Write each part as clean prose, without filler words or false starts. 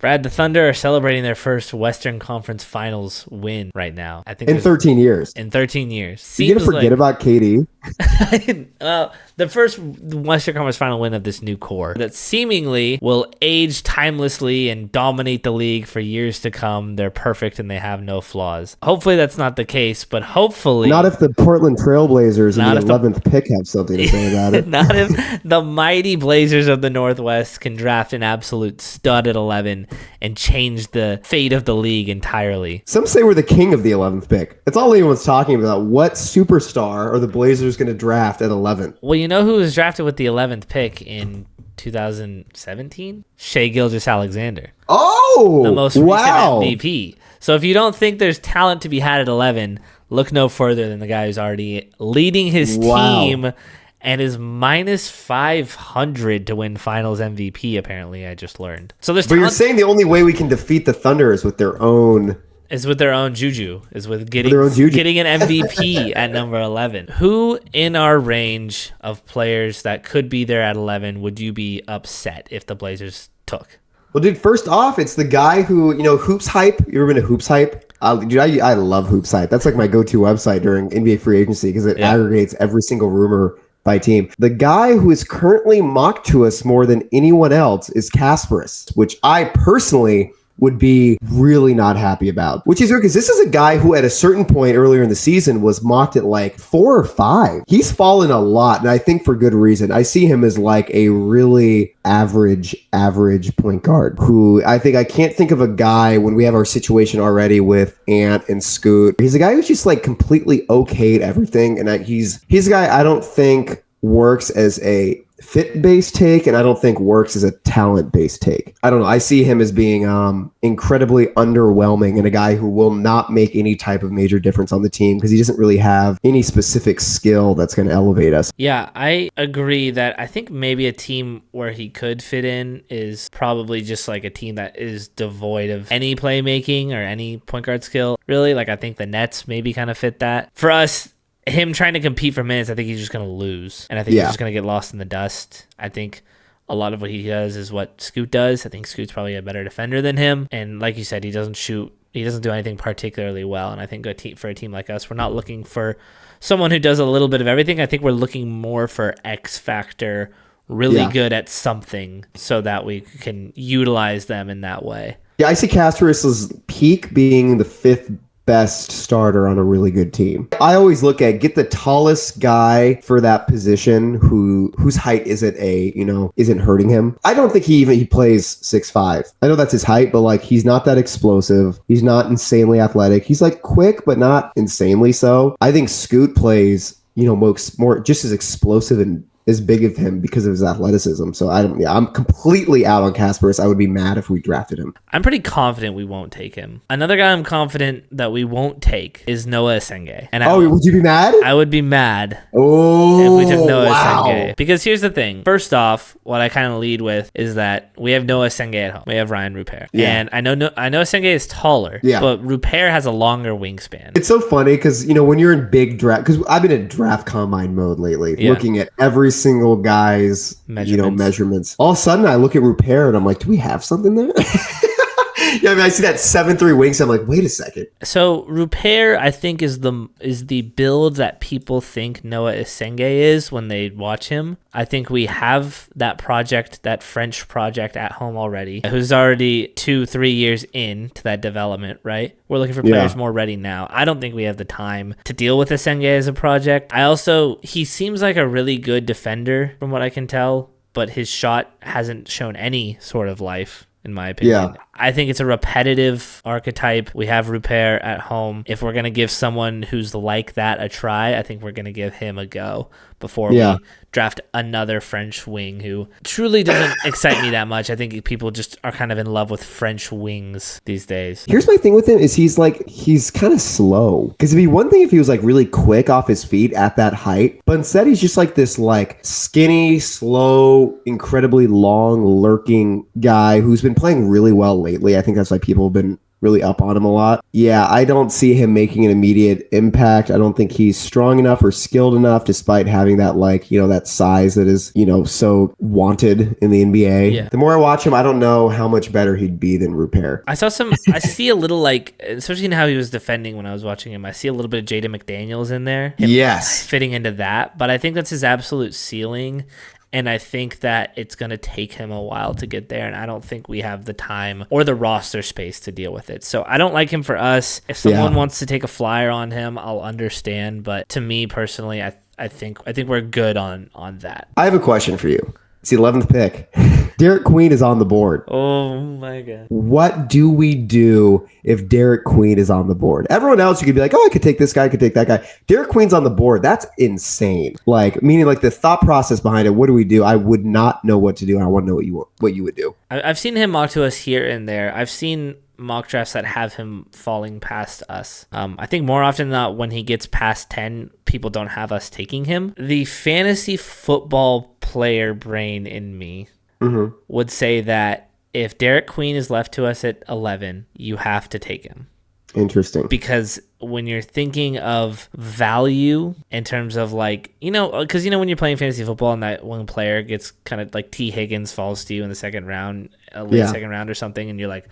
Brad, the Thunder are celebrating their first Western Conference Finals win right now. I think in 13 years. In 13 years. You gonna forget about KD? The first Western Conference Final win of this new core that seemingly will age timelessly and dominate the league for years to come. They're perfect and they have no flaws. Hopefully that's not the case, but hopefully... Not if the Portland Trailblazers and the 11th pick have something to say about it. Not if the mighty Blazers of the Northwest can draft an absolute stud at 11 and change the fate of the league entirely. Some say we're the king of the 11th pick. That's all anyone's talking about. What superstar are the Blazers going to draft at 11? Well, you know who was drafted with the 11th pick in 2017? Shai Gilgeous-Alexander. Oh, the most recent MVP. So if you don't think there's talent to be had at 11, look no further than the guy who's already leading his team and is minus 500 to win Finals MVP, apparently, I just learned. So there's But you're saying the only way we can defeat the Thunder is with their own... Is with their own juju. Is with getting an MVP at number 11. Who in our range of players that could be there at 11 would you be upset if the Blazers took? Well, dude, first off, it's the guy who, Hoops Hype. You ever been to Hoops Hype? Dude, I love Hoops Hype. That's like my go-to website during NBA free agency because it aggregates every single rumor by team. The guy who is currently mocked to us more than anyone else is Kasparas, which I personally would be really not happy about, which is weird because this is a guy who at a certain point earlier in the season was mocked at like 4 or 5. He's fallen a lot, and I think for good reason. I see him as like a really average point guard who I can't think of a guy when we have our situation already with Ant and Scoot. He's a guy who's just like completely okay at everything, and he's a guy I don't think works as a fit-based take, and I don't think works as a talent-based take. I don't know. I see him as being incredibly underwhelming and a guy who will not make any type of major difference on the team because he doesn't really have any specific skill that's going to elevate us. Yeah, I agree that I think maybe a team where he could fit in is probably just like a team that is devoid of any playmaking or any point guard skill. Really, like I think the Nets maybe kind of fit that. For us, him trying to compete for minutes, I think he's just going to lose. And I think he's just going to get lost in the dust. I think a lot of what he does is what Scoot does. I think Scoot's probably a better defender than him. And like you said, he doesn't shoot. He doesn't do anything particularly well. And I think for a team like us, we're not looking for someone who does a little bit of everything. I think we're looking more for X factor, really good at something so that we can utilize them in that way. Yeah, I see Kasparas' peak being the 5th best starter on a really good team. I always look at get the tallest guy for that position whose height isn't hurting him. I don't think he plays 6'5". I know that's his height, but like he's not that explosive. He's not insanely athletic. He's like quick, but not insanely so. I think Scoot plays, more just as explosive and as big of him because of his athleticism. So I'm completely out on Kasparas. I would be mad if we drafted him. I'm pretty confident we won't take him. Another guy I'm confident that we won't take is Noa Essengue. And would you be mad? I would be mad if we took Noa Essengue. Because here's the thing. First off, what I kind of lead with is that we have Noa Essengue at home. We have Ryan Rupert. Yeah. And I know Essengue is taller, but Rupert has a longer wingspan. It's so funny because, when you're in big draft, because I've been in draft combine mode lately, looking at every single guy's measurements. All of a sudden I look at Rupert and I'm like, do we have something there? I see that 7'3" wings. I'm like, wait a second. So Rupert, I think, is the build that people think Noa Essengue is when they watch him. I think we have that French project at home already, who's already 2-3 years into that development, right? We're looking for players more ready now. I don't think we have the time to deal with Essengue as a project. He seems like a really good defender from what I can tell, but his shot hasn't shown any sort of life, in my opinion. I think it's a repetitive archetype. We have Rupert at home. If we're going to give someone who's like that a try, I think we're going to give him a go before we draft another French wing who truly doesn't excite me that much. I think people just are kind of in love with French wings these days. Here's my thing with him is he's kind of slow. Because it'd be one thing if he was like really quick off his feet at that height, but instead he's just like this like skinny, slow, incredibly long, lurking guy who's been playing really well lately. I think that's why people have been really up on him a lot. Yeah, I don't see him making an immediate impact. I don't think he's strong enough or skilled enough, despite having that, like, you know, that size that is, you know, so wanted in the NBA. Yeah. The more I watch him, I don't know how much better he'd be than Rupert. I see a little, like, especially in how he was defending when I was watching him, I see a little bit of Jaden McDaniels in there. Yes. Fitting into that. But I think that's his absolute ceiling. And I think that it's going to take him a while to get there. And I don't think we have the time or the roster space to deal with it. So I don't like him for us. If someone wants to take a flyer on him, I'll understand. But to me personally, I think we're good on that. I have a question for you. It's the 11th pick. Derik Queen is on the board. Oh my God. What do we do if Derik Queen is on the board? Everyone else, you could be like, oh, I could take this guy, I could take that guy. Derik Queen's on the board. That's insane. Like, meaning like the thought process behind it. What do we do? I would not know what to do. And I want to know what you would do. I've seen him mock to us here and there. I've seen mock drafts that have him falling past us. I think more often than not, when he gets past 10, people don't have us taking him. The fantasy football player brain in me would say that if Derik Queen is left to us at 11, you have to take him. Interesting. Because when you're thinking of value in terms of, like, you know, because, you know, when you're playing fantasy football and that one player gets kind of like T. Higgins falls to you in the second round, late second round or something, and you're like,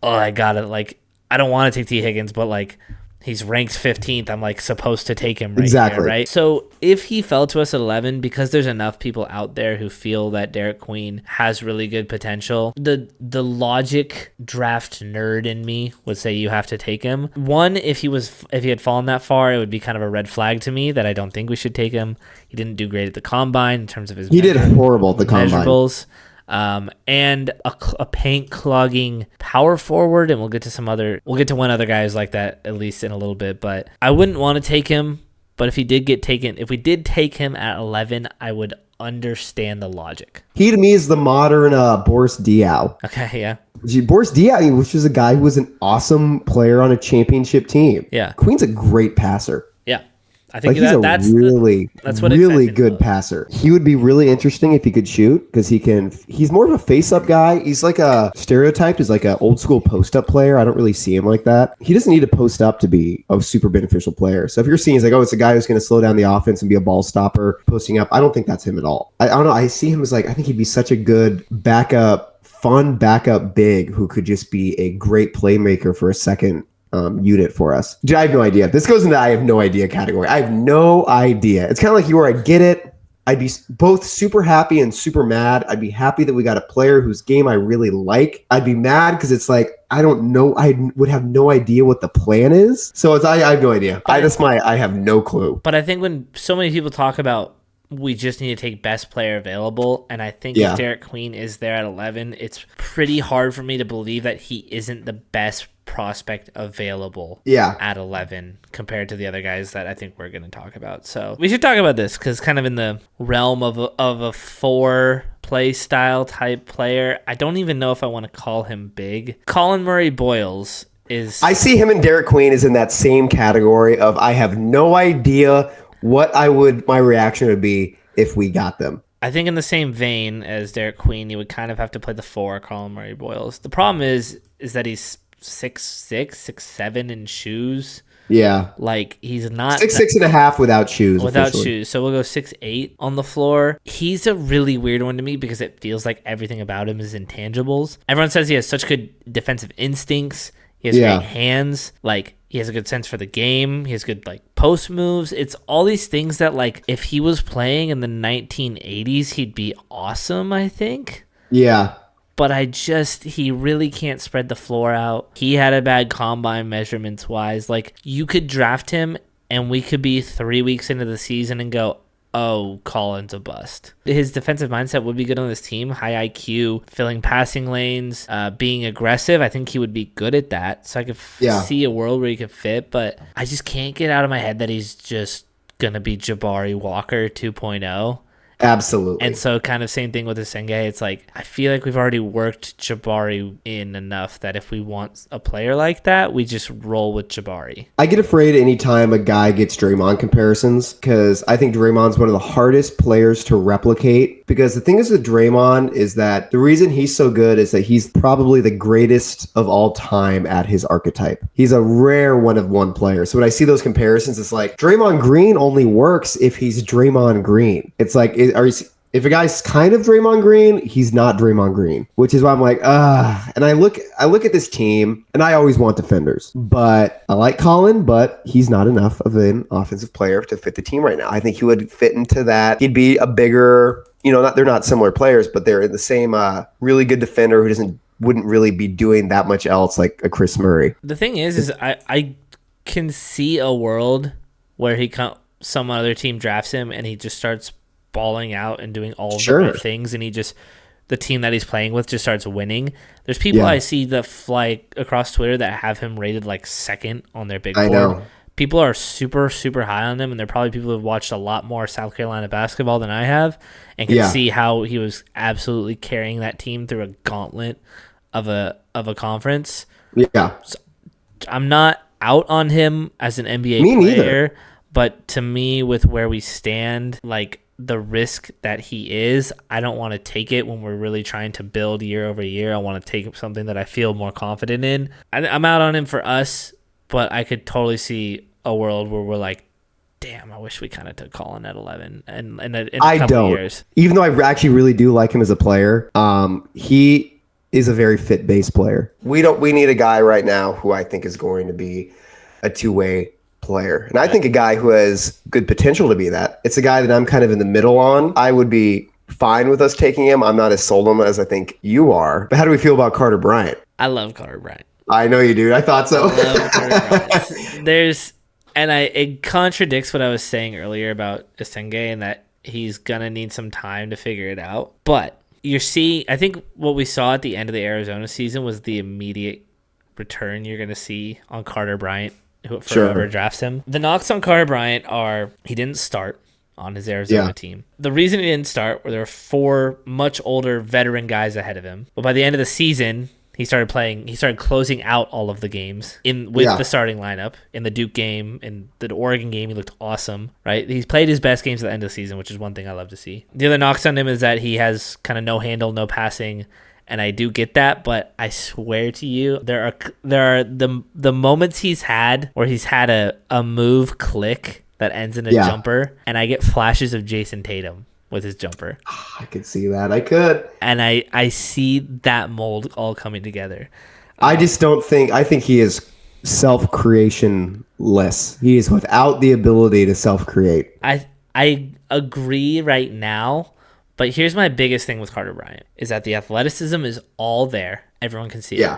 oh, I got it. Like, I don't want to take T. Higgins, but like, he's ranked 15th. I'm like supposed to take him here, right? So if he fell to us at 11, because there's enough people out there who feel that Derik Queen has really good potential, the logic draft nerd in me would say you have to take him. One, if he had fallen that far, it would be kind of a red flag to me that I don't think we should take him. He didn't do great at the combine in terms of his did horrible at the combine. Measurables. And a paint clogging power forward, and we'll get to one other guys like that at least in a little bit, but I wouldn't want to take him. But if we did take him at 11, I would understand the logic. He to me is the modern Boris Diaw. Okay, yeah. Boris Diaw, which is a guy who was an awesome player on a championship team. Yeah. Queen's a great passer. Yeah. I think like that's what really good passer. He would be really interesting if he could shoot, because he's more of a face-up guy. He's like a stereotyped as like an old school post-up player. I don't really see him like that. He doesn't need to post up to be a super beneficial player. So if you're seeing, it's like, oh, it's a guy who's going to slow down the offense and be a ball stopper posting up, I don't think that's him at all. I don't know. I see him as like, I think he'd be such a good fun backup big who could just be a great playmaker for a second unit for us. I have no idea. This goes into I have no idea category. I have no idea. It's kind of like you where I get it. I'd be both super happy and super mad. I'd be happy that we got a player whose game I really like. I'd be mad because it's like, I don't know. I would have no idea what the plan is. So I have no idea. I have no clue. But I think when so many people talk about we just need to take best player available, and I think if Derik Queen is there at 11, it's pretty hard for me to believe that he isn't the best prospect available at 11 compared to the other guys that I think we're going to talk about. So we should talk about this because kind of in the realm of a 4 play style type player, I don't even know if I want to call him big. Collin Murray-Boyles is... I see him and Derik Queen is in that same category of I have no idea what my reaction would be if we got them. I think in the same vein as Derik Queen, you would kind of have to play the 4, Collin Murray-Boyles. The problem is that he's 6'6", 6'7" in shoes. Yeah. Like, he's not... 6'6.5" without shoes. Without shoes. So we'll go 6'8" on the floor. He's a really weird one to me because it feels like everything about him is intangibles. Everyone says he has such good defensive instincts. He has great hands. Like, he has a good sense for the game. He has good, like, post moves. It's all these things that, like, if he was playing in the 1980s, he'd be awesome, I think. Yeah. But he really can't spread the floor out. He had a bad combine measurements wise. Like, you could draft him and we could be 3 weeks into the season and go, oh, Collin's a bust. His defensive mindset would be good on this team. High IQ, filling passing lanes, being aggressive. I think he would be good at that. So I could see a world where he could fit, but I just can't get out of my head that he's just going to be Jabari Walker 2.0. Absolutely. And so kind of same thing with Essengue. It's like, I feel like we've already worked Jabari in enough that if we want a player like that, we just roll with Jabari. I get afraid anytime a guy gets Draymond comparisons because I think Draymond's one of the hardest players to replicate because the thing is with Draymond is that the reason he's so good is that he's probably the greatest of all time at his archetype. He's a rare one of one player. So when I see those comparisons, it's like Draymond Green only works if he's Draymond Green. It's like, if a guy's kind of Draymond Green, he's not Draymond Green, which is why I'm like, and I look at this team and I always want defenders, but I like Collin, but he's not enough of an offensive player to fit the team right now. I think he would fit into that. He'd be a bigger, they're not similar players, but they're in the same really good defender who wouldn't really be doing that much else like a Chris Murray. The thing is I can see a world where some other team drafts him and he just starts balling out and doing all of the right things, and the team that he's playing with just starts winning. There's people I see that fly across Twitter that have him rated like second on their big board. I know. People are super, super high on them, and they're probably people who've watched a lot more South Carolina basketball than I have and can see how he was absolutely carrying that team through a gauntlet of a conference. Yeah. So I'm not out on him as an NBA player, but to me, with where we stand, like, the risk that he is, I don't want to take it when we're really trying to build year over year. I want to take something that I feel more confident in. I'm out on him for us, but I could totally see a world where we're like, damn, I wish we kind of took Collin at 11 and in a couple of years. Even though I actually really do like him as a player, he is a very fit base player. We need a guy right now who I think is going to be a two-way player. And I think a guy who has good potential to be that. It's a guy that I'm kind of in the middle on. I would be fine with us taking him. I'm not as sold on him as I think you are. But how do we feel about Carter Bryant? I love Carter Bryant. I know you do. I thought so. I love Carter Bryant. It contradicts what I was saying earlier about Essengue and that he's going to need some time to figure it out. But I think what we saw at the end of the Arizona season was the immediate return you're going to see on Carter Bryant. Whoever drafts him. The knocks on Carter Bryant are he didn't start on his Arizona team. The reason he didn't start were there were 4 much older veteran guys ahead of him. But by the end of the season, he started closing out all of the games with the starting lineup. In the Duke game, in the Oregon game, he looked awesome, right? He's played his best games at the end of the season, which is one thing I love to see. The other knocks on him is that he has kind of no handle, no passing. And I do get that, but I swear to you, there are the moments he's had where he's had a move click that ends in a jumper, and I get flashes of Jason Tatum with his jumper. I could see that. I could. And I see that mold all coming together. I just don't think... I think he is self-creation-less. He is without the ability to self-create. I agree right now. But here's my biggest thing with Carter Bryant is that the athleticism is all there. Everyone can see it.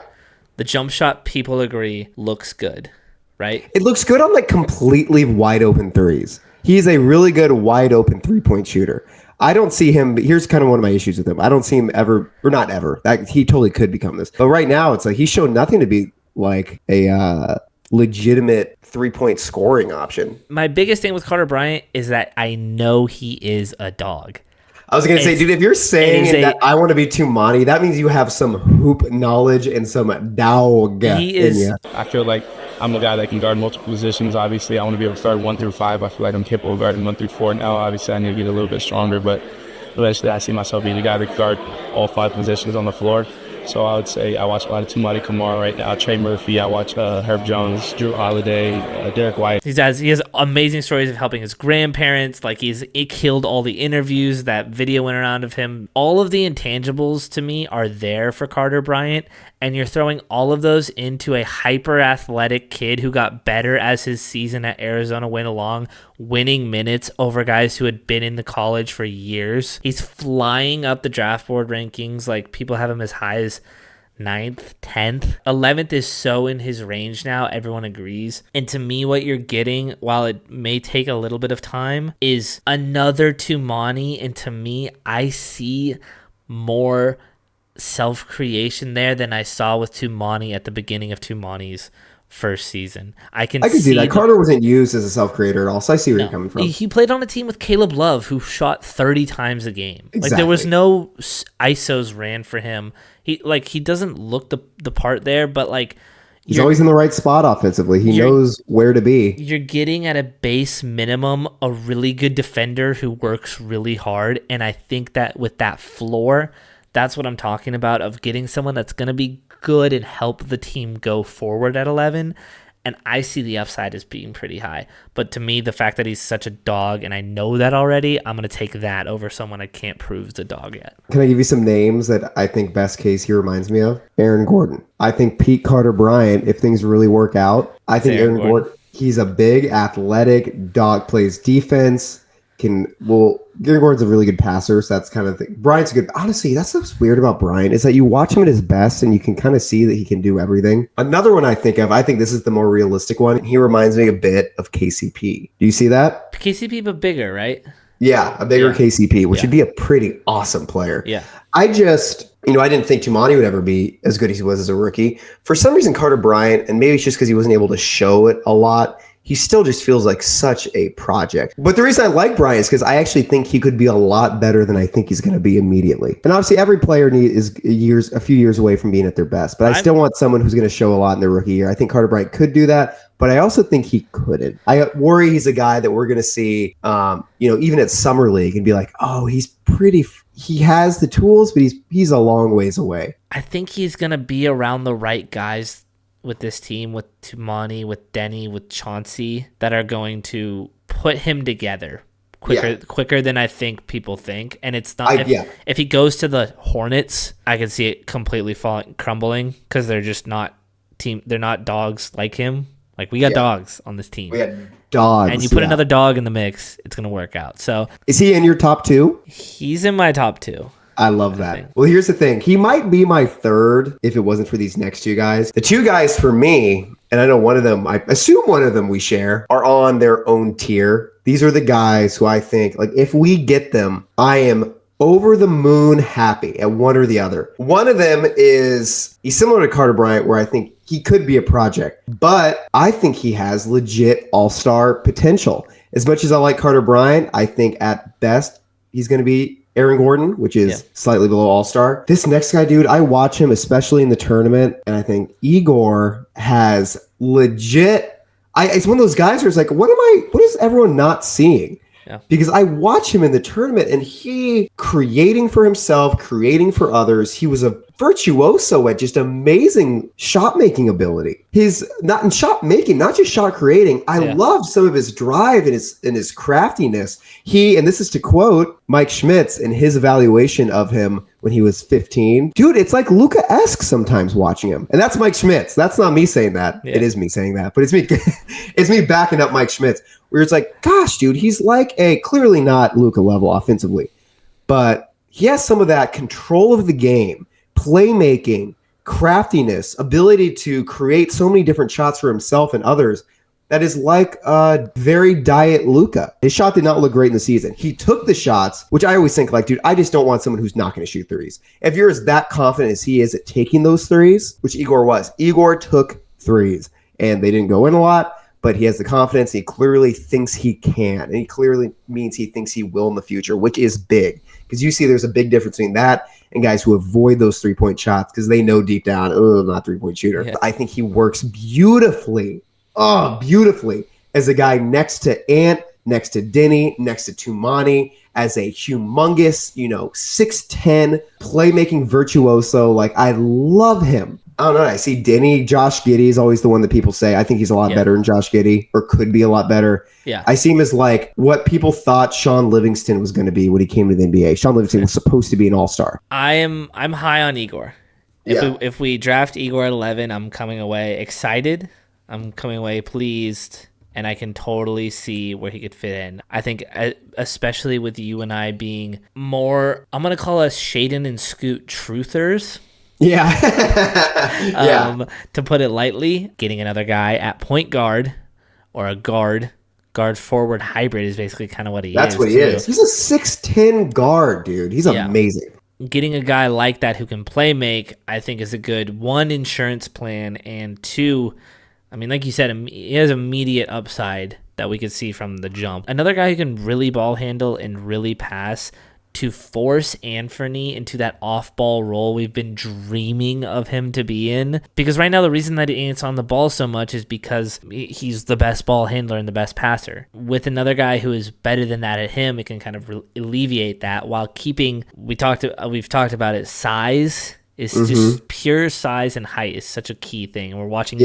The jump shot, people agree, looks good, right? It looks good on like completely wide open threes. He's a really good wide open 3-point shooter. I don't see him. Here's kind of one of my issues with him. I don't see him ever, or not ever. He totally could become this. But right now, it's like he's shown nothing to be like a legitimate 3-point scoring option. My biggest thing with Carter Bryant is that I know he is a dog. I was going to say, dude, if you're saying that I want to be Tumani, that means you have some hoop knowledge and some dog in you. I feel like I'm a guy that can guard multiple positions. Obviously, I want to be able to start 1 through 5. I feel like I'm capable of guarding 1 through 4 now. Obviously, I need to get a little bit stronger, but eventually I see myself being a guy that can guard all 5 positions on the floor. So I would say I watch a lot of Tumani Kamara right now, Trey Murphy. I watch Herb Jones, Drew Holiday, Derek White. He has amazing stories of helping his grandparents. Like it killed all the interviews. That video went around of him. All of the intangibles to me are there for Carter Bryant. And you're throwing all of those into a hyper-athletic kid who got better as his season at Arizona went along, winning minutes over guys who had been in the college for years. He's flying up the draft board rankings. Like, people have him as high as 9th, 10th. 11th is so in his range now, everyone agrees. And to me, what you're getting, while it may take a little bit of time, is another Tumani. And to me, I see more self-creation there than I saw with Tumani at the beginning of Tumani's first season. I can see that. Carter wasn't used as a self-creator at all, so I see where you're coming from. He played on a team with Caleb Love, who shot 30 times a game. Exactly. Like, there was no ISOs ran for him. He doesn't look the part there, but like, He's always in the right spot offensively. He knows where to be. You're getting at a base minimum a really good defender who works really hard. And I think that with that floor, that's what I'm talking about, of getting someone that's going to be good and help the team go forward at 11. And I see the upside as being pretty high. But to me, the fact that he's such a dog, and I know that already, I'm going to take that over someone I can't prove is a dog yet. Can I give you some names that I think best case he reminds me of? Aaron Gordon. I think Pete Carter Bryant, if things really work out. I think Aaron Gordon, he's a big, athletic dog, plays defense. Aaron Gordon's a really good passer, so that's kind of the thing. Bryant's good. Honestly, that's what's weird about Bryant is that you watch him at his best and you can kind of see that he can do everything. Another one I think this is the more realistic one. He reminds me a bit of KCP. Do you see that? KCP, but bigger, right? Yeah, a bigger KCP, which would be a pretty awesome player. Yeah. I didn't think Tumani would ever be as good as he was as a rookie. For some reason, Carter Bryant, and maybe it's just because he wasn't able to show it a lot, he still just feels like such a project. But the reason I like Bryant is because I actually think he could be a lot better than I think he's going to be immediately. And obviously, every player is a few years away from being at their best. But I still want someone who's going to show a lot in their rookie year. I think Carter Bryant could do that, but I also think he couldn't. I worry he's a guy that we're going to see, even at Summer League and be like, oh, he's pretty. He has the tools, but he's a long ways away. I think he's going to be around the right guys with this team, with Tumani, with Denny, with Chauncey, that are going to put him together quicker than I think people think. And it's not if he goes to the Hornets, I can see it completely crumbling because they're just not they're not dogs like him. Like, we got dogs on this team. We got dogs. And you put another dog in the mix, it's going to work out. So, is he in your top two? He's in my top two. I love that. Well, here's the thing. He might be my third if it wasn't for these next two guys. The two guys for me, and I know one of them, I assume one of them we share, are on their own tier. These are the guys who I think, like, if we get them, I am over the moon happy at one or the other. One of them he's similar to Carter Bryant, where I think he could be a project, but I think he has legit all-star potential. As much as I like Carter Bryant, I think at best he's going to be Aaron Gordon, which is slightly below all-star. This next guy, dude, I watch him, especially in the tournament, and I think Egor has legit... it's one of those guys where it's like, what is everyone not seeing? Yeah. Because I watch him in the tournament and he creating for himself, creating for others. He was a virtuoso at just amazing shot making ability. His not in shot making, not just shot creating. I loved some of his drive and his craftiness. And this is to quote Mike Schmitz in his evaluation of him when he was 15. Dude, it's like Luka-esque sometimes watching him. And that's Mike Schmitz. That's not me saying that. Yeah. It is me saying that, but it's me it's me backing up Mike Schmitz. Where it's like, gosh, dude, he's like clearly not Luka level offensively, but he has some of that control of the game, playmaking, craftiness, ability to create so many different shots for himself and others. That is like a very diet Luka. His shot did not look great in the season. He took the shots, which I always think, like, dude, I just don't want someone who's not going to shoot threes. If you're as that confident as he is at taking those threes, which Egor was, Egor took threes and they didn't go in a lot. But he has the confidence. He clearly thinks he can. And he clearly means he thinks he will in the future, which is big. Because you see there's a big difference between that and guys who avoid those three-point shots because they know deep down, not three-point shooter. Yeah. I think he works beautifully as a guy next to Ant, next to Denny, next to Tumani, as a humongous, 6'10", playmaking virtuoso. Like, I love him. I don't know. I see Denny. Josh Giddey is always the one that people say. I think he's a lot better than Josh Giddey, or could be a lot better. Yeah. I see him as like what people thought Sean Livingston was going to be when he came to the NBA. Sean Livingston was supposed to be an all-star. I'm high on Egor. If we draft Egor at 11, I'm coming away excited. I'm coming away pleased, and I can totally see where he could fit in. I think, especially with you and I being more, I'm going to call us Shaden and Scoot truthers. Yeah. To put it lightly, getting another guy at point guard or a guard forward hybrid is basically kind of what he is. That's what he is. He's a 6'10" guard, dude. He's amazing. Getting a guy like that who can play make, I think, is a good, one, insurance plan, and two, I mean, like you said, he has immediate upside that we could see from the jump. Another guy who can really ball handle and really pass to force Anthony into that off-ball role we've been dreaming of him to be in. Because right now the reason that it's on the ball so much is because he's the best ball handler and the best passer. With another guy who is better than that at him, it can kind of alleviate that while keeping, we've talked about it, size is just pure size and height is such a key thing. And we're watching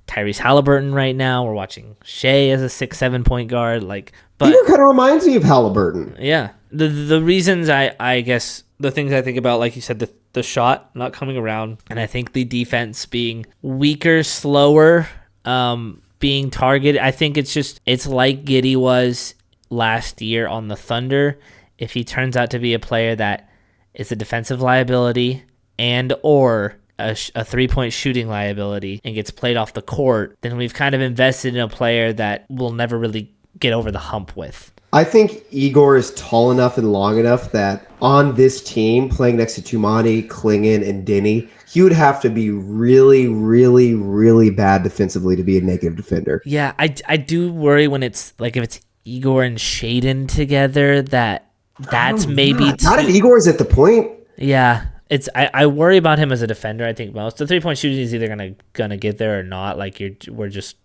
Tyrese Halliburton right now. We're watching Shea as a 6-7 point guard. But Igor kind of reminds me of Halliburton. Yeah. The reasons I guess the things I think about, like you said, the shot not coming around, and I think the defense being weaker, slower, being targeted. I think it's like Giddey was last year on the Thunder. If he turns out to be a player that is a defensive liability and or a 3-point shooting liability and gets played off the court, then we've kind of invested in a player that will never really get over the hump with. I think Igor is tall enough and long enough that on this team, playing next to Tumani, Klingon, and Denny, he would have to be really, really, really bad defensively to be a negative defender. Yeah, I do worry when it's like if it's Igor and Shaden together that's maybe not if Igor's at the point. Yeah. I worry about him as a defender. I think most the 3-point shooting is either gonna get there or not. We're just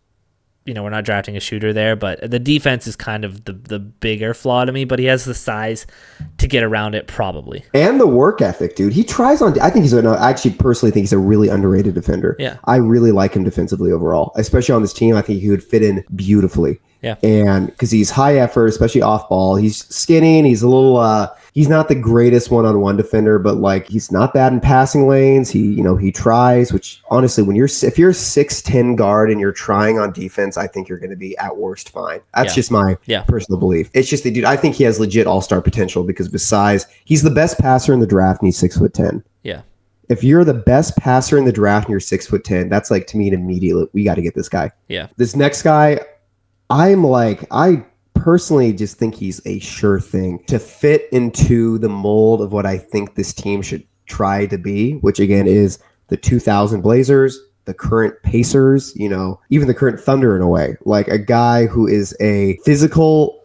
we're not drafting a shooter there, but the defense is kind of the bigger flaw to me. But he has the size to get around it probably, and the work ethic, dude. He tries on. I think I actually personally think he's a really underrated defender. Yeah, I really like him defensively overall, especially on this team. I think he would fit in beautifully. Yeah, and because he's high effort, especially off ball. He's skinny and he's a little. He's not the greatest one-on-one defender, but he's not bad in passing lanes. He tries. Which honestly, if you're a 6'10" guard and you're trying on defense, I think you're going to be at worst fine. That's just my personal belief. It's just dude. I think he has legit all-star potential because of his size. He's the best passer in the draft, and he's 6'10". Yeah. If you're the best passer in the draft and you're 6'10", that's to me an immediate. We got to get this guy. Yeah. This next guy. I personally just think he's a sure thing to fit into the mold of what I think this team should try to be, which again is the 2000 Blazers, the current Pacers, even the current Thunder in a way. Like a guy who is a physical,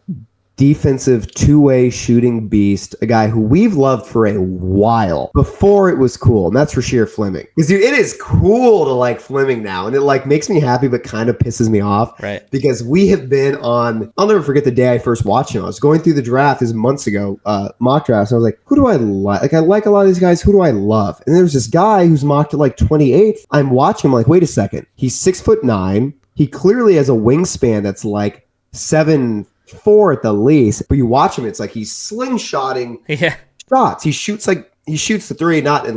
defensive, two-way shooting beast, a guy who we've loved for a while before it was cool, and that's Rasheer Fleming. Because dude, it is cool to like Fleming now, and it makes me happy but kind of pisses me off. Right. Because we have been on, I'll never forget the day I first watched him. I was going through the draft, this months ago, mock drafts, and I was like, who do I like? Like I like a lot of these guys, who do I love? And there's this guy who's mocked at 28th. I'm watching him wait a second. He's 6'9". He clearly has a wingspan that's 7'4" at the least, but you watch him, it's he's slingshotting shots. He shoots the three, not in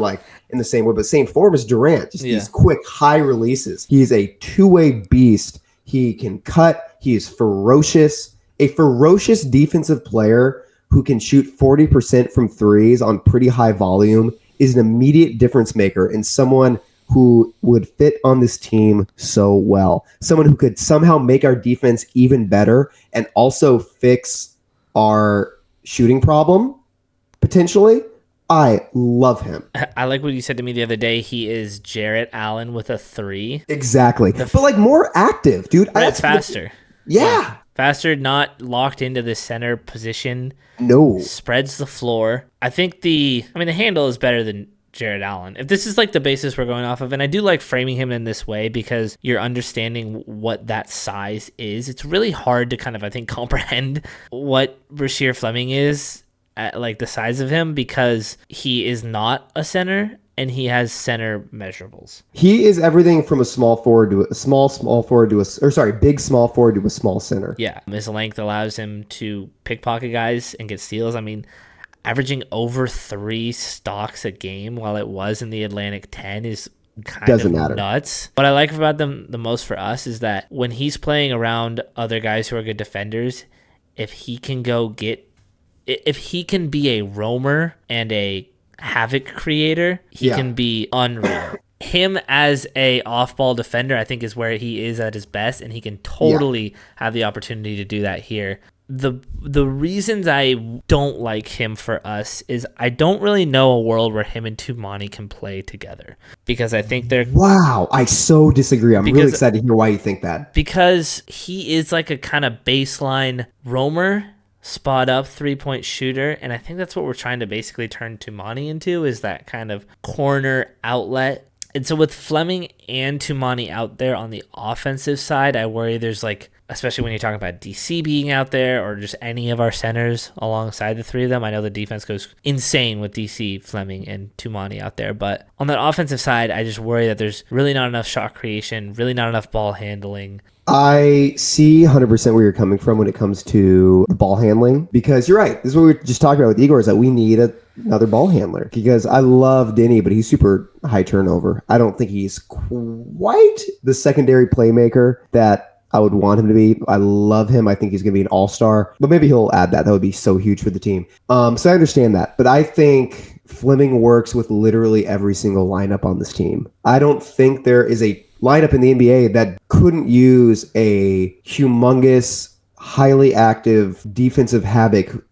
the same way, but same form as Durant. Just these quick high releases. He's a two-way beast. He can cut. He is ferocious. A ferocious defensive player who can shoot 40% from threes on pretty high volume is an immediate difference maker and someone who would fit on this team so well. Someone who could somehow make our defense even better and also fix our shooting problem, potentially. I love him. I like what you said to me the other day. He is Jarrett Allen with a 3. Exactly. But more active, dude. That's faster. Yeah. Faster, not locked into the center position. No. Spreads the floor. I think the handle is better than Jarrett Allen. If this is the basis we're going off of, and I do like framing him in this way because you're understanding what that size is. It's really hard to kind of, I think, comprehend what Rasheer Fleming is at the size of him because he is not a center and he has center measurables. He is everything from a small forward to a small forward to big small forward to a small center. Yeah. His length allows him to pickpocket guys and get steals. Averaging over 3 stocks a game while it was in the Atlantic 10 is kind of nuts. What I like about them the most for us is that when he's playing around other guys who are good defenders, if he can be a roamer and a havoc creator, he can be unreal. Him as a off-ball defender, I think, is where he is at his best, and he can totally have the opportunity to do that here. The reasons I don't like him for us is I don't really know a world where him and Tumani can play together because I think they're... Wow, I so disagree. I'm really excited to hear why you think that. Because he is a kind of baseline roamer spot up 3-point shooter, and I think that's what we're trying to basically turn Tumani into, is that kind of corner outlet. And so with Fleming and Tumani out there on the offensive side, I worry there's like, especially when you're talking about DC being out there or just any of our centers alongside the three of them. I know the defense goes insane with DC, Fleming, and Tumani out there. But on that offensive side, I just worry that there's really not enough shot creation, really not enough ball handling. I see 100% where you're coming from when it comes to the ball handling, because you're right. This is what we were just talking about with Egor, is that we need another ball handler, because I love Denny, but he's super high turnover. I don't think he's quite the secondary playmaker that I would want him to be. I love him. I think he's going to be an all-star, but maybe he'll add that. That would be so huge for the team. So I understand that, but I think Fleming works with literally every single lineup on this team. I don't think there is a lineup in the NBA that couldn't use a humongous, highly active defensive havocer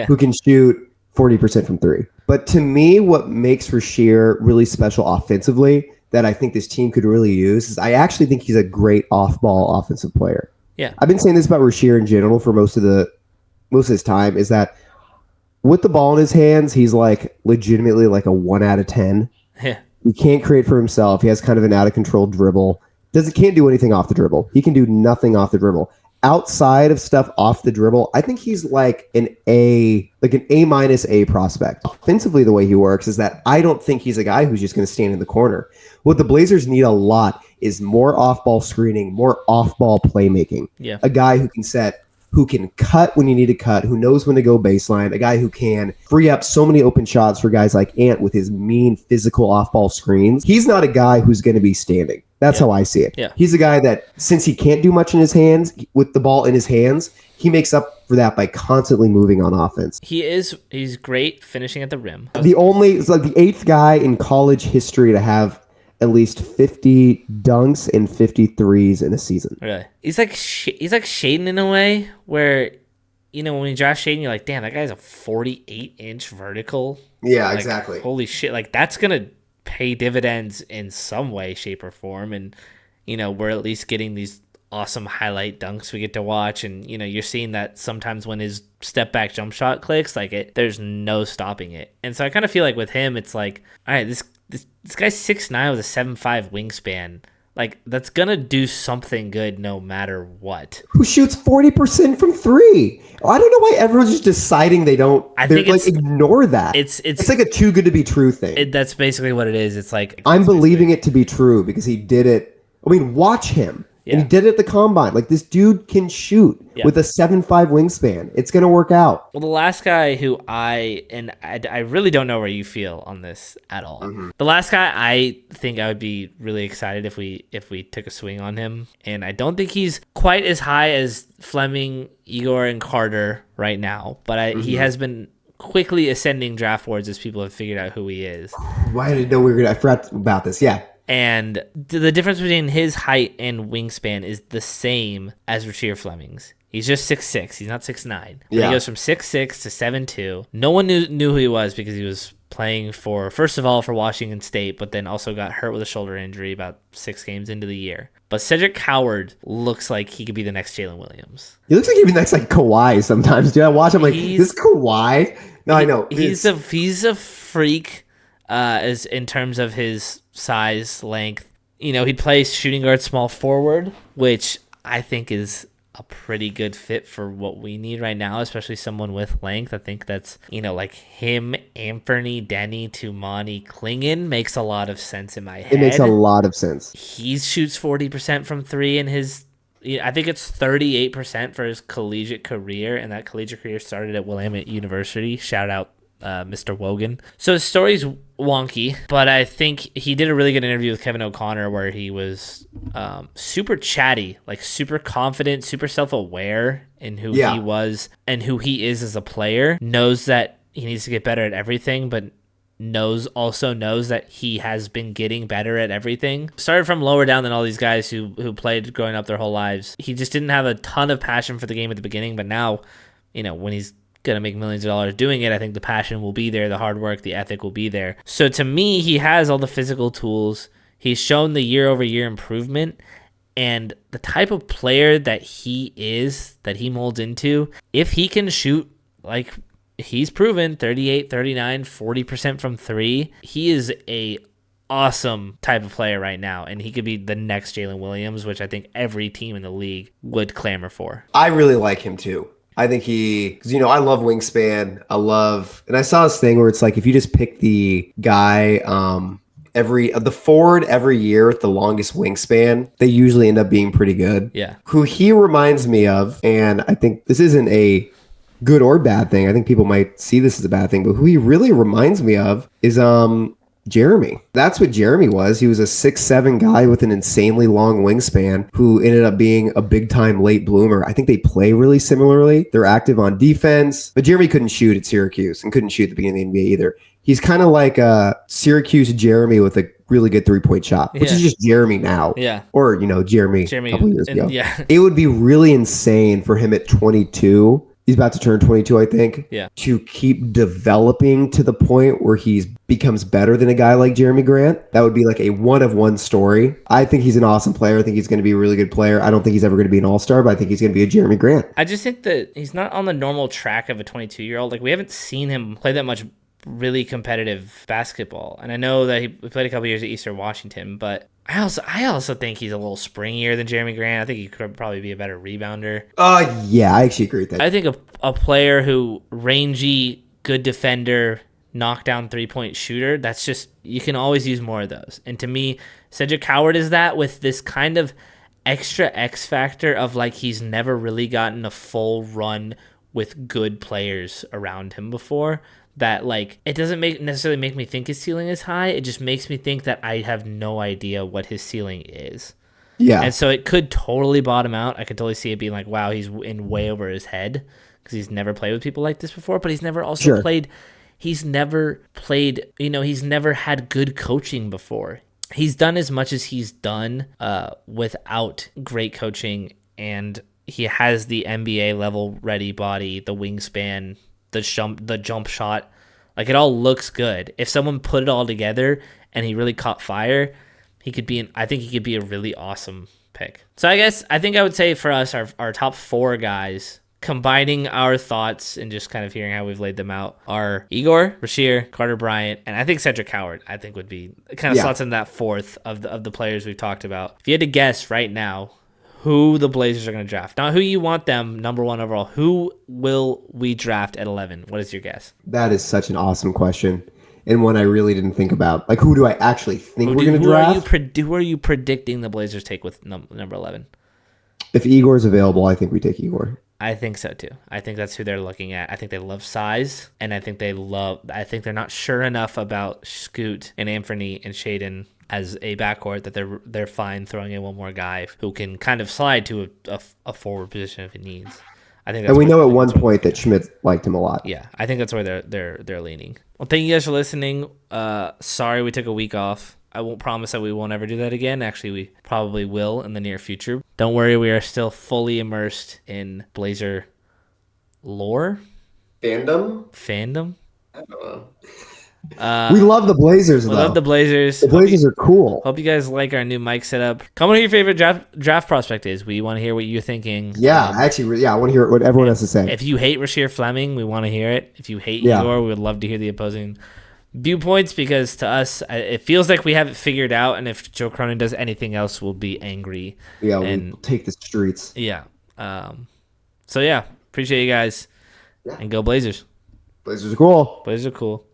who can shoot 40% from three. But to me, what makes Rasheer really special offensively that I think this team could really use is I actually think he's a great off-ball offensive player. Yeah, I've been saying this about Rasheer in general for most of his time, is that with the ball in his hands, he's like legitimately like a 1 out of 10. Yeah. He can't create for himself. He has kind of an out-of-control dribble. Can't do anything off the dribble. He can do nothing off the dribble. Outside of stuff off the dribble, I think he's like an A minus A prospect. Offensively, the way he works is that I don't think he's a guy who's just going to stand in the corner. What the Blazers need a lot is more off-ball screening, more off-ball playmaking. Yeah. A guy who can cut when you need to cut, who knows when to go baseline, a guy who can free up so many open shots for guys like Ant with his mean physical off-ball screens. He's not a guy who's going to be standing. That's how I see it. Yeah. He's a guy that, since he can't do much in his hands, with the ball in his hands, he makes up for that by constantly moving on offense. He's great finishing at the rim. It's like the 8th guy in college history to have at least 50 dunks and 50 threes in a season. Really, he's like Shaden in a way where, you know, when you draft Shaden, you're like, damn, that guy's a 48-inch vertical. Yeah, like, exactly. Holy shit! Like, that's gonna pay dividends in some way, shape, or form. And you know, we're at least getting these awesome highlight dunks we get to watch. And you know, you're seeing that sometimes when his step back jump shot clicks, like there's no stopping it. And so I kind of feel like with him, it's like, all right, this guy's 6'9" with a 7'5" wingspan. Like, that's gonna do something good no matter what. Who shoots 40% from three? I don't know why everyone's just deciding they don't. Ignore that. It's like a too good to be true thing. That's basically what it is. It's like, I'm believing it to be true because he did it. I mean, watch him. Yeah. And he did it at the combine. Like, this dude can shoot with a 7'5" wingspan. It's going to work out. Well, the last guy who I really don't know where you feel on this at all. Mm-hmm. The last guy I think I would be really excited if we took a swing on him. And I don't think he's quite as high as Fleming, Egor, and Carter right now. But he has been quickly ascending draft boards as people have figured out who he is. Why did I know I forgot about this. Yeah. And the difference between his height and wingspan is the same as Rasheer Fleming's. He's just 6'6". He's not 6'9". Yeah. He goes from 6'6" to 7'2". No one knew who he was because he was playing first of all for Washington State, but then also got hurt with a shoulder injury about 6 games into the year. But Cedric Coward looks like he could be the next Jalen Williams. He looks like he'd be the next like Kawhi sometimes. Dude, I watch him like, this Kawhi? No, I know. He's a freak as in terms of his size, length. You know, he plays shooting guard, small forward, which I think is a pretty good fit for what we need right now, especially someone with length. I think that's, you know, like him, Anthony, Denny, Tumani, Klingon makes a lot of sense in my head. It makes a lot of sense. He shoots 40% from three in his, I think it's 38% for his collegiate career, and that collegiate career started at Willamette University. Shout out Mr. Wogan. So his story's wonky, but I think he did a really good interview with Kevin O'Connor where he was super chatty, like super confident, super self-aware in who he was and who he is as a player. Knows that he needs to get better at everything, but also knows that he has been getting better at everything. Started from lower down than all these guys who played growing up their whole lives. He just didn't have a ton of passion for the game at the beginning, but now, you know, when he's gonna make millions of dollars doing it, I think the passion will be there, the hard work, the ethic will be there. So to me, he has all the physical tools. He's shown the year-over-year improvement, And the type of player that he molds into, if he can shoot like he's proven 38, 39, 40% from three, he is a awesome type of player right now, and he could be the next Jalen Williams, which I think every team in the league would clamor for. I really like him too. I think because I love wingspan. And I saw this thing where it's like if you just pick the guy, the forward every year with the longest wingspan, they usually end up being pretty good. Yeah. Who he reminds me of, and I think this isn't a good or bad thing. I think people might see this as a bad thing, but who he really reminds me of is Jeremy. That's what Jeremy was. He was a 6'7" guy with an insanely long wingspan who ended up being a big time late bloomer. I think they play really similarly. They're active on defense, but Jeremy couldn't shoot at Syracuse and couldn't shoot at the beginning of the NBA either. He's kind of like a Syracuse Jeremy with a really good 3-point shot, which is just Jeremy now. Yeah. Or, Jeremy a couple years ago. Yeah. It would be really insane for him at 22. He's about to turn 22, I think. Yeah. To keep developing to the point where he becomes better than a guy like Jeremy Grant. That would be like a one-of-one story. I think he's an awesome player. I think he's going to be a really good player. I don't think he's ever going to be an all-star, but I think he's going to be a Jeremy Grant. I just think that he's not on the normal track of a 22-year-old. Like, we haven't seen him play that much really competitive basketball. And I know that he played a couple years at Eastern Washington, but I also think he's a little springier than Jeremy Grant. I think he could probably be a better rebounder. Yeah, I actually agree with that. I think a player who rangy, good defender, knockdown 3-point shooter, that's just, you can always use more of those. And to me, Cedric Coward is that, with this kind of extra X factor of like he's never really gotten a full run with good players around him before. That like it doesn't necessarily make me think his ceiling is high. It just makes me think that I have no idea what his ceiling is. Yeah. And so it could totally bottom out. I could totally see it being like, wow, he's in way over his head because he's never played with people like this before. But he's never also played. He's never played. He's never had good coaching before. He's done as much as he's done without great coaching, and he has the NBA level ready body, the wingspan, the jump shot. Like, it all looks good. If someone put it all together and he really caught fire, I think he could be a really awesome pick. So I think I would say for us, our top four guys, combining our thoughts and just kind of hearing how we've laid them out, are Egor, Rasheer, Carter Bryant, and I think Cedric Coward, I think would be kind of slots in that fourth of the players we've talked about. If you had to guess right now who the Blazers are going to draft, not who you want them number one overall, who will we draft at 11? What is your guess? That is such an awesome question, and one I really didn't think about. Like, who do I actually think we're going to draft? Who are you predicting the Blazers take with number 11? If Igor's available, I think we take Egor. I think so too. I think that's who they're looking at. I think they love size, and I think they're not sure enough about Scoot and Anthony and Shaden as a backcourt that they're fine throwing in one more guy who can kind of slide to a forward position if it needs. I think, and we know at one point that Schmidt liked him a lot. Yeah, I think that's where they're leaning. Well, thank you guys for listening. Sorry we took a week off. I won't promise that we won't ever do that again. Actually, we probably will in the near future. Don't worry, we are still fully immersed in Blazer lore. Fandom? I don't know. We love the Blazers, though. We love the Blazers. The Blazers are cool. Hope you guys like our new mic setup. Comment who your favorite draft prospect is. We want to hear what you're thinking. Yeah, I want to hear what everyone has to say. If you hate Rasheer Fleming, we want to hear it. If you hate Egor, we would love to hear the opposing viewpoints, because to us, it feels like we have it figured out, and if Joe Cronin does anything else, we'll be angry. Yeah, we'll take the streets. Yeah. So, appreciate you guys. Yeah. And go Blazers. Blazers are cool. Blazers are cool.